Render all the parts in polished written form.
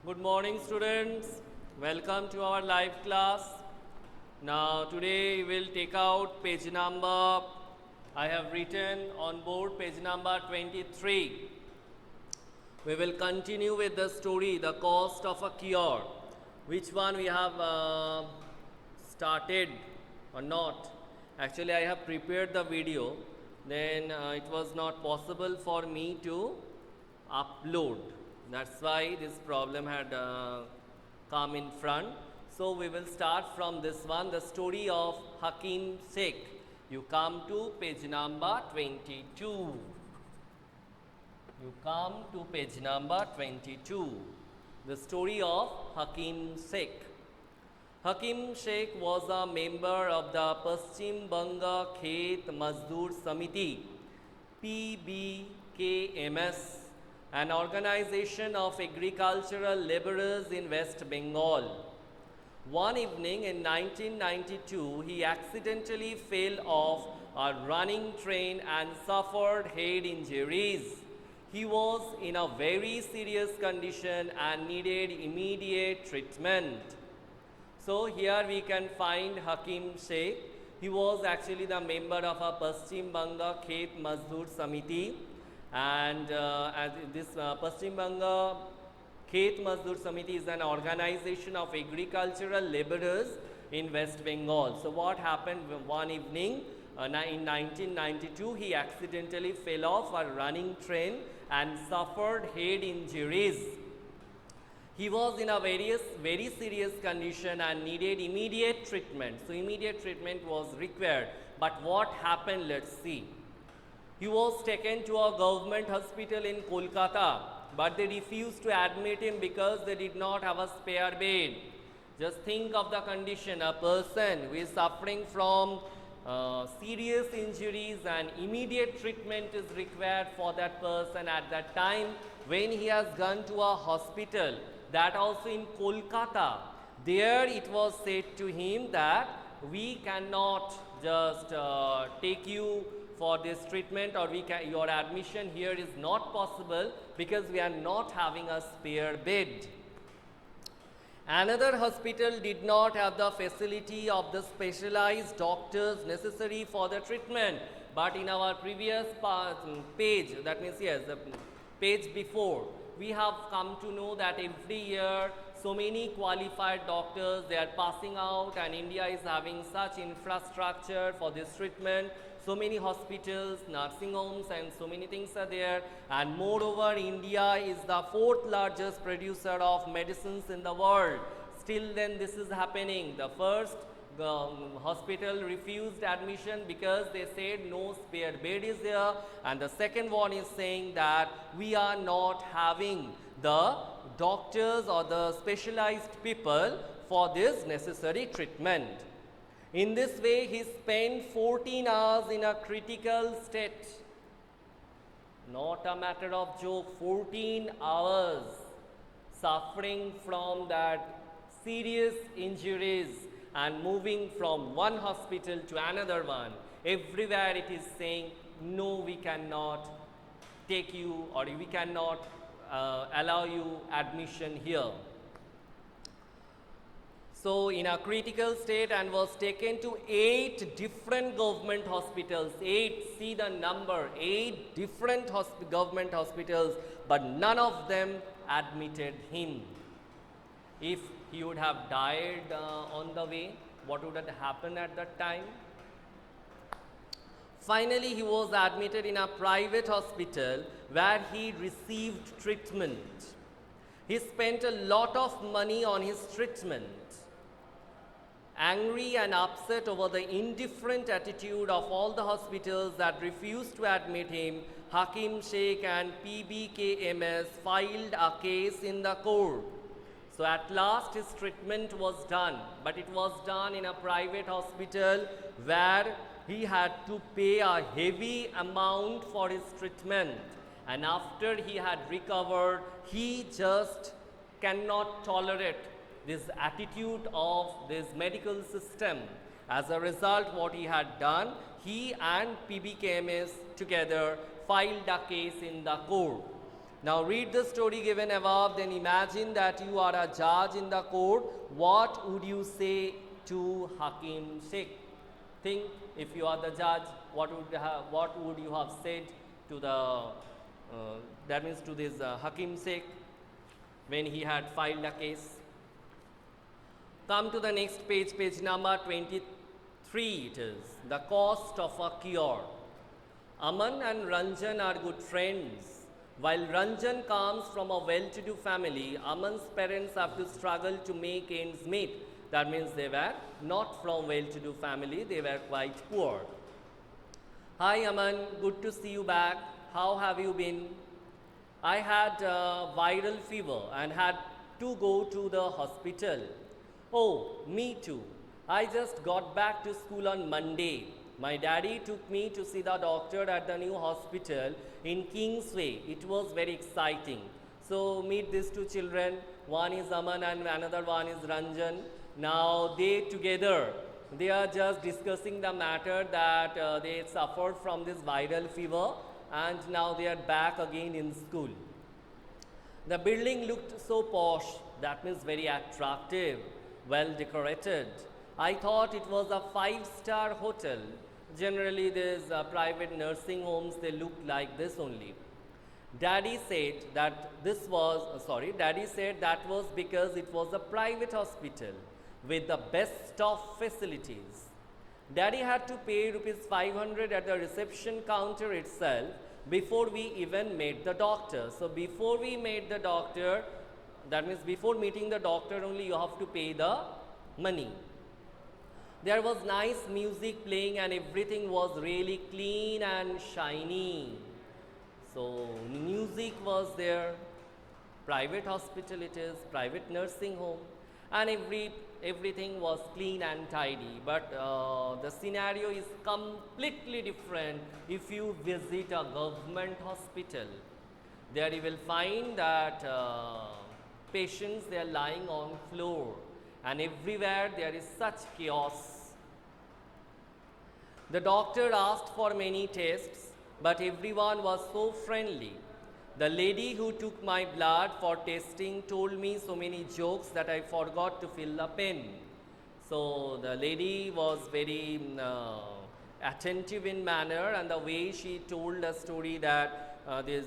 Good morning, students. Welcome to our live class. Now, today we will take out page number, I have written on board page number 23. We will continue with the story, The Cost of a Cure. Which one we have started or not? Actually, I have prepared the video. Then it was not possible for me to upload. That's why this problem had come in front. So we will start from this one, the story of Hakim Sikh. You come to page number 22. You come to page number 22. The story of Hakim Sikh. Hakim Sheikh was a member of the Paschim Banga Khet Mazdoor Samiti, PBKMS, an organization of agricultural laborers in West Bengal. One evening in 1992, he accidentally fell off a running train and suffered head injuries. He was in a very serious condition and needed immediate treatment. So here we can find Hakim Sheikh. He was actually the member of a Paschim Banga Khet Mazdoor Samiti, and this Paschim Banga Khet Mazdoor Samiti is an organization of agricultural laborers in West Bengal. So what happened one evening in 1992, he accidentally fell off a running train and suffered head injuries. He was in a very serious condition and needed immediate treatment. So immediate treatment was required. But what happened? Let's see. He was taken to a government hospital in Kolkata, but they refused to admit him because they did not have a spare bed. Just think of the condition, a person who is suffering from serious injuries and immediate treatment is required for that person at that time when he has gone to a hospital, that also in Kolkata. There it was said to him that we cannot just take you for this treatment, or your admission here is not possible because we are not having a spare bed. Another hospital did not have the facility of the specialized doctors necessary for the treatment. But in our previous page, that means yes, the page before, we have come to know that every year so many qualified doctors, they are passing out, and India is having such infrastructure for this treatment. So many hospitals, nursing homes, and so many things are there. And moreover, India is the 4th largest producer of medicines in the world. Still then this is happening. The first hospital refused admission because they said no spare bed is there. And the second one is saying that we are not having the doctors or the specialized people for this necessary treatment. In this way, he spent 14 hours in a critical state. Not a matter of joke, 14 hours suffering from that serious injuries and moving from one hospital to another one. Everywhere it is saying, no, we cannot take you, or we cannot allow you admission here. So in a critical state, and was taken to 8 different government hospitals. 8, see the number, 8 different government hospitals, but none of them admitted him. If he would have died on the way, what would have happened at that time? Finally, he was admitted in a private hospital where he received treatment. He spent a lot of money on his treatment. Angry and upset over the indifferent attitude of all the hospitals that refused to admit him, Hakim Sheikh and PBKMS filed a case in the court. So at last his treatment was done, but it was done in a private hospital where he had to pay a heavy amount for his treatment. And after he had recovered, he just cannot tolerate this attitude of this medical system. As a result, what he had done, he and PBKMS together filed a case in the court. Now read the story given above, then imagine that you are a judge in the court. What would you say to Hakim Sikh? Think, if you are the judge, what would you have said to that means to this Hakim Sikh when he had filed a case? Come to the next page, page number 23 it is. The cost of a cure. Aman and Ranjan are good friends. While Ranjan comes from a well-to-do family, Aman's parents have to struggle to make ends meet. That means they were not from well-to-do family, they were quite poor. Hi Aman, good to see you back. How have you been? I had viral fever and had to go to the hospital. Oh, me too. I just got back to school on Monday. My daddy took me to see the doctor at the new hospital in Kingsway. It was very exciting. So meet these two children. One is Aman and another one is Ranjan. Now they together, they are just discussing the matter that they suffered from this viral fever and now they are back again in school. The building looked so posh, that means very attractive, well decorated. I thought it was a 5-star hotel. Generally these private nursing homes, they look like this only. Daddy said that was because it was a private hospital with the best of facilities. Daddy had to pay rupees 500 at the reception counter itself before we even met the doctor. So before we met the doctor, that means before meeting the doctor only you have to pay the money. There was nice music playing and everything was really clean and shiny. So music was there, private hospital it is, private nursing home, and everything was clean and tidy. But the scenario is completely different if you visit a government hospital. There you will find that patients, they are lying on floor and everywhere there is such chaos. The doctor asked for many tests, but everyone was so friendly. The lady who took my blood for testing told me so many jokes that I forgot to fill the pen. So the lady was very attentive in manner, and the way she told the story that this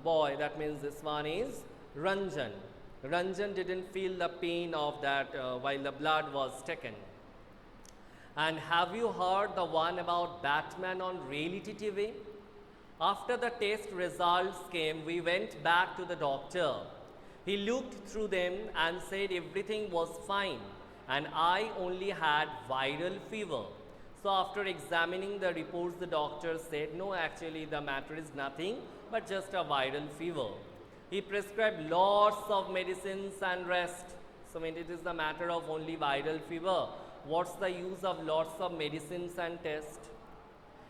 boy, that means this one is Ranjan. Ranjan didn't feel the pain of that while the blood was taken. And have you heard the one about Batman on reality TV? After the test results came, we went back to the doctor. He looked through them and said everything was fine and I only had viral fever. So after examining the reports, the doctor said, no, actually the matter is nothing but just a viral fever. He prescribed lots of medicines and rest. So when it is the matter of only viral fever, what's the use of lots of medicines and tests?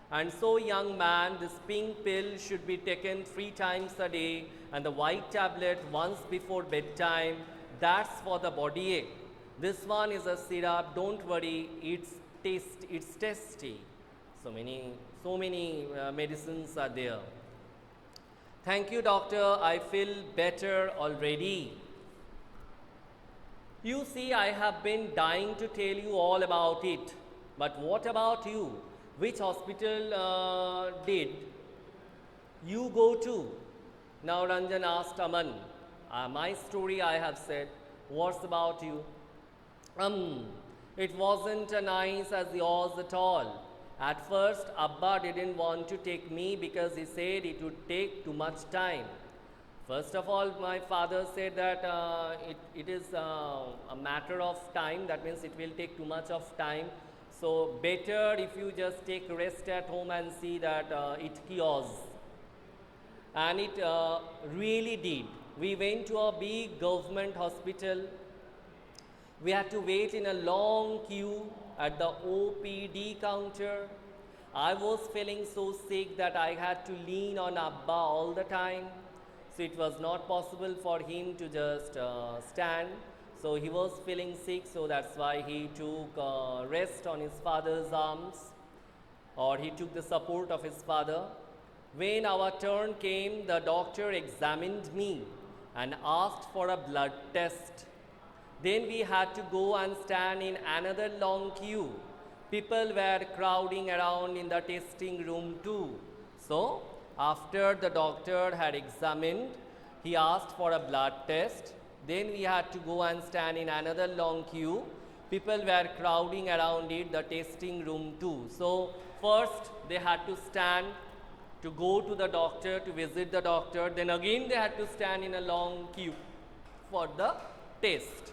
And so, young man, this pink pill should be taken 3 times a day and the white tablet once before bedtime. That's for the body ache. This one is a syrup, don't worry, it's tasty. So many medicines are there. Thank you, doctor, I feel better already. You see, I have been dying to tell you all about it. But what about you? Which hospital did you go to? Now Ranjan asked Aman. My story I have said. What's about you? It wasn't nice as yours at all. At first, Abba didn't want to take me because he said it would take too much time. First of all, my father said that it is a matter of time, that means it will take too much of time. So better if you just take rest at home and see that it cures. And it really did. We went to a big government hospital. We had to wait in a long queue at the OPD counter. I was feeling so sick that I had to lean on Abba all the time. So it was not possible for him to just stand. So he was feeling sick, so that's why he took rest on his father's arms, or he took the support of his father. When our turn came, the doctor examined me and asked for a blood test. Then we had to go and stand in another long queue. People were crowding around in the testing room too. So, after the doctor had examined, he asked for a blood test. Then we had to go and stand in another long queue. People were crowding around it, the testing room too. So, first they had to stand to go to the doctor, to visit the doctor. Then again they had to stand in a long queue for the test.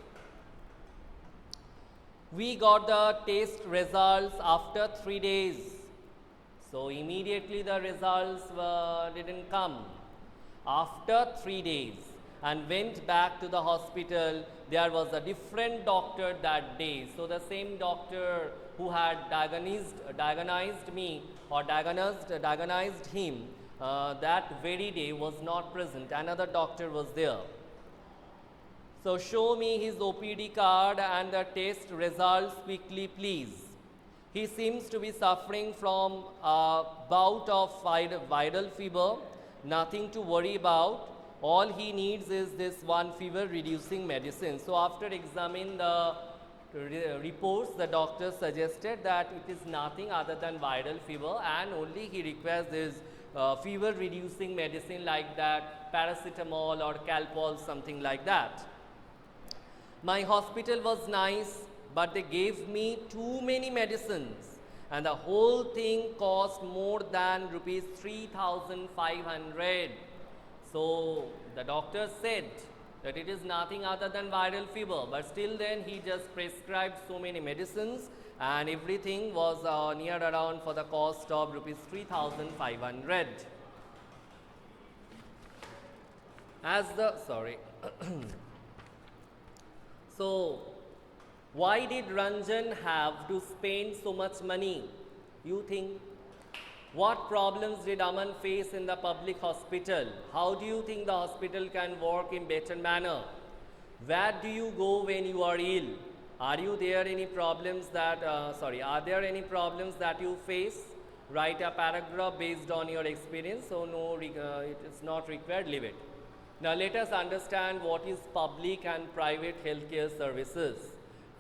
We got the test results after 3 days. So immediately the results didn't come. After 3 days, and went back to the hospital, there was a different doctor that day. So the same doctor who had diagnosed me or diagnosed him that very day was not present. Another doctor was there. So show me his OPD card and the test results quickly, please. He seems to be suffering from a bout of viral fever. Nothing to worry about. All he needs is this one fever reducing medicine. So after examining the reports, the doctor suggested that it is nothing other than viral fever, and only he requires this fever reducing medicine like that, paracetamol or Calpol, something like that. My hospital was nice, but they gave me too many medicines, and the whole thing cost more than rupees 3,500. So the doctor said that it is nothing other than viral fever, but still then he just prescribed so many medicines, and everything was near around for the cost of rupees 3,500. So why did Ranjan have to spend so much money? You think? What problems did Aman face in the public hospital? How do you think the hospital can work in better manner? Where do you go when you are ill? Are there any problems that you face? Write a paragraph based on your experience. So no, it is not required. Leave it. Now let us understand what is public and private healthcare services.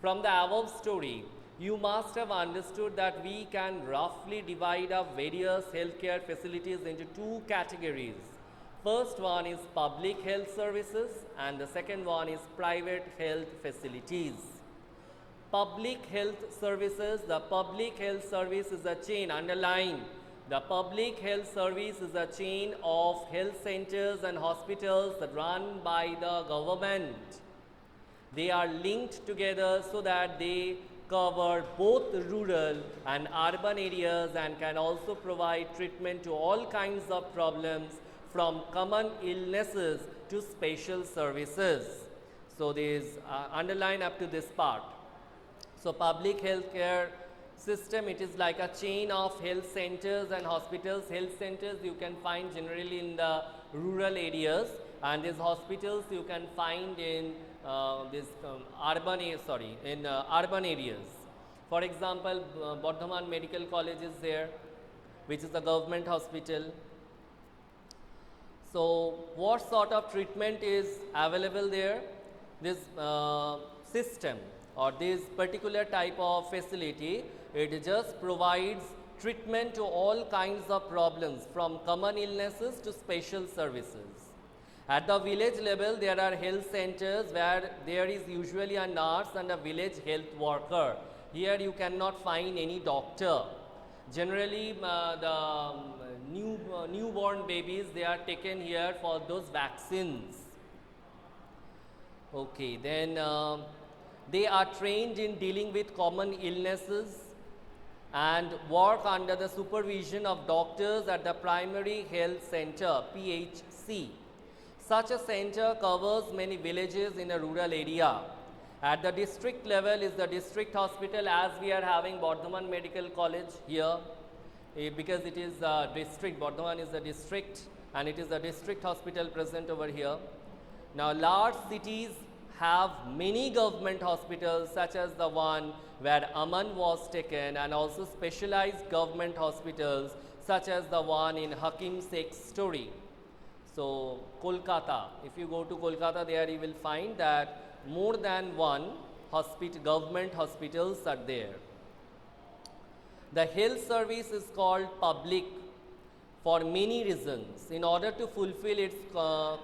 From the above story, you must have understood that we can roughly divide up various healthcare facilities into two categories. First one is public health services, and the second one is private health facilities. Public health services, the public health service is a chain, underline. The public health service is a chain of health centers and hospitals that run by the government. They are linked together so that they cover both rural and urban areas and can also provide treatment to all kinds of problems, from common illnesses to special services. So this underline up to this part. So public healthcare system, it is like a chain of health centers and hospitals. Health centers you can find generally in the rural areas, and these hospitals you can find in urban areas. For example, Bardhaman Medical College is there, which is a government hospital. So what sort of treatment is available there? This system or this particular type of facility, it just provides treatment to all kinds of problems, from common illnesses to special services. At the village level, there are health centers where there is usually a nurse and a village health worker. Here you cannot find any doctor. Generally, the newborn babies, they are taken here for those vaccines. Okay, then they are trained in dealing with common illnesses and work under the supervision of doctors at the Primary Health Center, PHC. Such a center covers many villages in a rural area. At the district level is the district hospital, as we are having Bardhaman Medical College here, because it is a district. Bardhaman is a district, and it is a district hospital present over here. Now large cities have many government hospitals, such as the one where Aman was taken, and also specialized government hospitals such as the one in Hakim Sikh's story. So, Kolkata, if you go to Kolkata, there you will find that more than one government hospitals are there. The health service is called public for many reasons. In order to fulfill its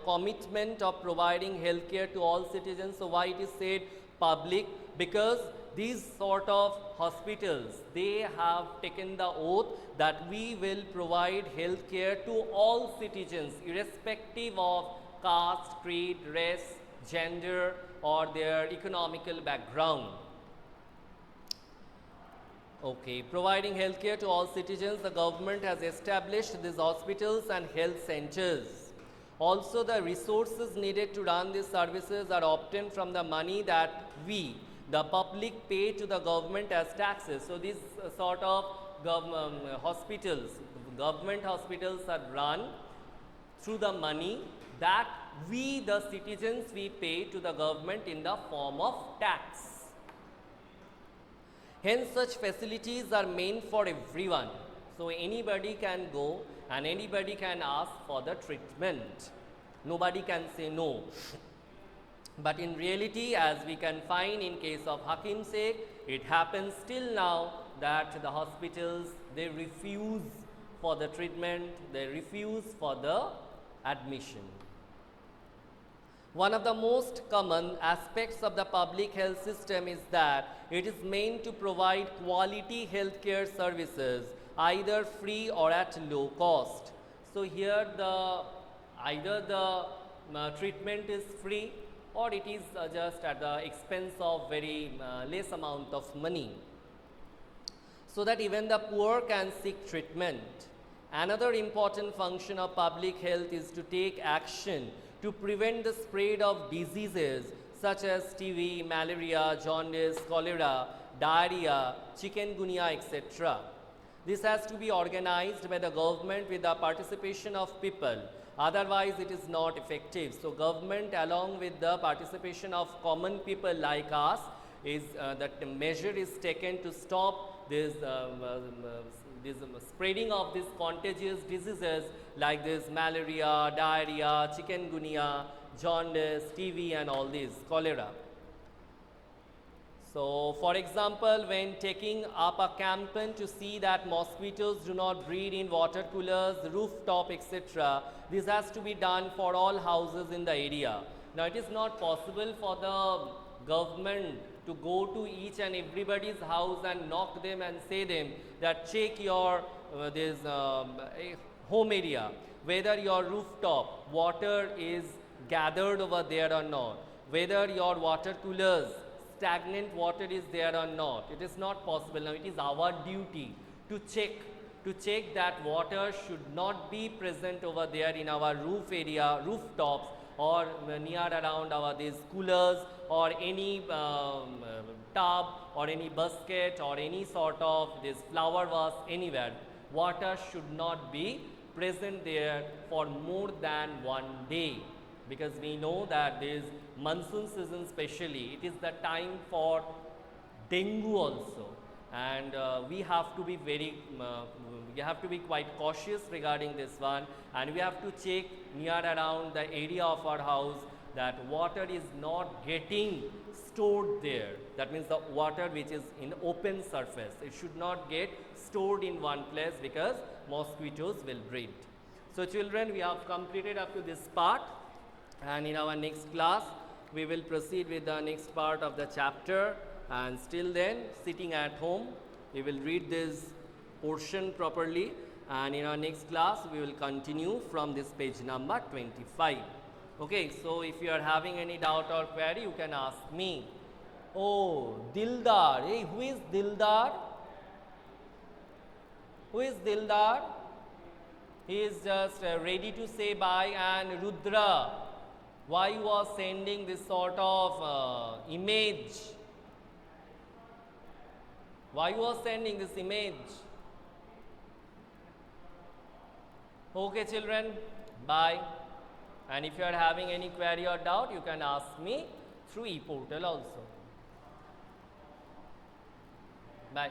commitment of providing health care to all citizens, so why it is said public? Because these sort of hospitals, they have taken the oath that we will provide health care to all citizens irrespective of caste, creed, race, gender or their economical background. Okay, providing health care to all citizens, the government has established these hospitals and health centers. Also, the resources needed to run these services are obtained from the money that we, the public, pay to the government as taxes. So, these sort of government hospitals are run through the money that we, the citizens, we pay to the government in the form of tax. Hence, such facilities are meant for everyone. So, anybody can go and anybody can ask for the treatment. Nobody can say no. But in reality, as we can find in case of Hakim Sikh, it happens still now that the hospitals, they refuse for the treatment, they refuse for the admission. One of the most common aspects of the public health system is that it is meant to provide quality healthcare services either free or at low cost. So, here either the treatment is free or it is just at the expense of very less amount of money, so that even the poor can seek treatment. Another important function of public health is to take action to prevent the spread of diseases such as TB, malaria, jaundice, cholera, diarrhea, chikungunya, etc. This has to be organized by the government with the participation of people, otherwise it is not effective. So, government along with the participation of common people like us is that measure is taken to stop this spreading of these contagious diseases like this malaria, diarrhea, chikungunya, jaundice, TB and all these, cholera. So, for example, when taking up a campaign to see that mosquitoes do not breed in water coolers, rooftop, etc., this has to be done for all houses in the area. Now, it is not possible for the government to go to each and everybody's house and knock them and say them that check your home area, whether your rooftop water is gathered over there or not, whether your water coolers stagnant water is there or not. It is not possible. Now, it is our duty to check that water should not be present over there in our roof area, rooftops or near around our these coolers or any tub or any basket or any sort of this flower vase anywhere. Water should not be present there for more than one day, because we know that this monsoon season especially, it is the time for dengue also, and we have to be quite cautious regarding this one, and we have to check near around the area of our house that water is not getting stored there. That means the water which is in open surface, it should not get stored in one place because mosquitoes will breed. So, children, we have completed up to this part, and in our next class we will proceed with the next part of the chapter, and still then, sitting at home, we will read this portion properly, and in our next class we will continue from this page number 25. Okay, so if you are having any doubt or query, you can ask me. Oh, Dildar. Hey, who is Dildar? Who is Dildar? He is just ready to say bye. And Rudra, why you are sending this sort of image? Why you are sending this image? Okay, children, bye. And if you are having any query or doubt, you can ask me through e-portal also. Bye.